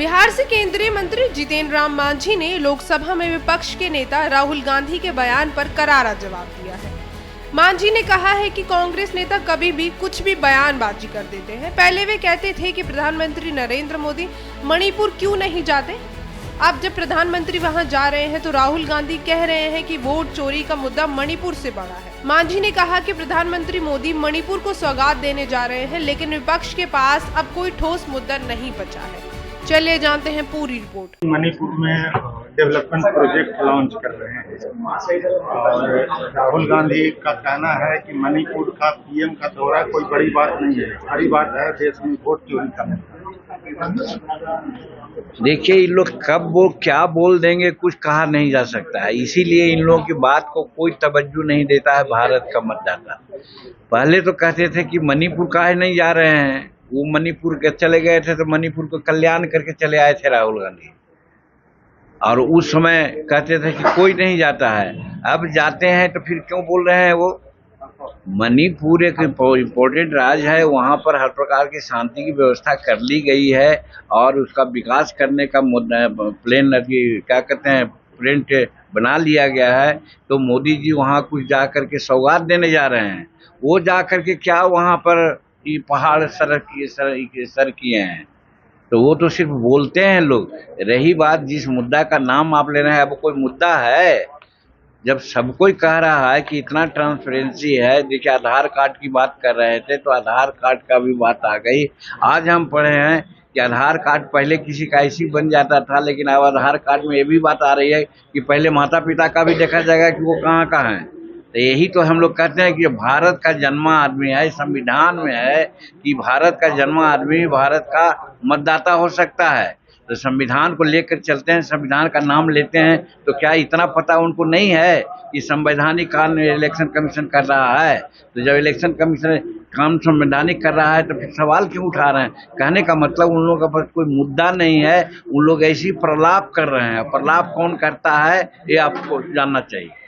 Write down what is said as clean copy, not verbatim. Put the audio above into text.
बिहार से केंद्रीय मंत्री जितेंद्र राम मांझी ने लोकसभा में विपक्ष के नेता राहुल गांधी के बयान पर करारा जवाब दिया है। मांझी ने कहा है कि कांग्रेस नेता कभी भी कुछ भी बयानबाजी कर देते हैं। पहले वे कहते थे कि प्रधानमंत्री नरेंद्र मोदी मणिपुर क्यों नहीं जाते। अब जब प्रधानमंत्री वहां जा रहे हैं तो राहुल गांधी कह रहे हैं कि वोट चोरी का मुद्दा मणिपुर से बड़ा है। मांझी ने कहा कि प्रधानमंत्री मोदी मणिपुर को सौगात देने जा रहे हैं, लेकिन विपक्ष के पास अब कोई ठोस मुद्दा नहीं बचा है। चलिए जानते हैं पूरी रिपोर्ट। मणिपुर में डेवलपमेंट प्रोजेक्ट लॉन्च कर रहे हैं और राहुल गांधी का कहना है कि मणिपुर का पीएम का दौरा कोई बड़ी बात नहीं है, बड़ी बात है देश में वोट चोरी करना। देखिए, इन लोग कब वो क्या बोल देंगे कुछ कहा नहीं जा सकता है, इसीलिए इन लोगों की बात को कोई तवज्जो नहीं देता है भारत का मतदाता। पहले तो कहते थे कि मणिपुर काहे नहीं जा रहे हैं, वो मणिपुर के चले गए थे तो मणिपुर को कल्याण करके चले आए थे राहुल गांधी, और उस समय कहते थे कि कोई नहीं जाता है। अब जाते हैं तो फिर क्यों बोल रहे हैं वो। मणिपुर एक इम्पोर्टेंट राज्य है, वहाँ पर हर प्रकार की शांति की व्यवस्था कर ली गई है और उसका विकास करने का प्लान क्या कहते हैं प्रिंट बना लिया गया है। तो मोदी जी वहाँ कुछ जा करके सौगात देने जा रहे हैं। वो जा करके क्या वहाँ पर ये पहाड़ सर किए हैं, तो वो तो सिर्फ बोलते हैं लोग। रही बात जिस मुद्दा का नाम आप ले रहे हैं, अब कोई मुद्दा है जब सब कोई कह रहा है कि इतना ट्रांसपेरेंसी है। देखिए, आधार कार्ड की बात कर रहे थे तो आधार कार्ड का भी बात आ गई। आज हम पढ़े हैं कि आधार कार्ड पहले किसी का ऐसी बन जाता था, लेकिन अब आधार कार्ड में ये भी बात आ रही है कि पहले माता पिता का भी देखा जाएगा कि वो कहाँ का है। तो यही तो हम लोग कहते हैं कि भारत का जन्मा आदमी है, संविधान में है कि भारत का जन्मा आदमी भारत का मतदाता हो सकता है। तो संविधान को लेकर चलते हैं, संविधान का नाम लेते हैं, तो क्या इतना पता उनको नहीं है कि संवैधानिक काम इलेक्शन कमीशन कर रहा है। तो जब इलेक्शन कमीशन काम संवैधानिक कर रहा है तो फिर सवाल क्यों उठा रहे हैं। कहने का मतलब उन लोगों का पास कोई मुद्दा नहीं है, उन लोग ऐसी प्रलाप कर रहे हैं। प्रलाप कौन करता है ये आपको जानना चाहिए।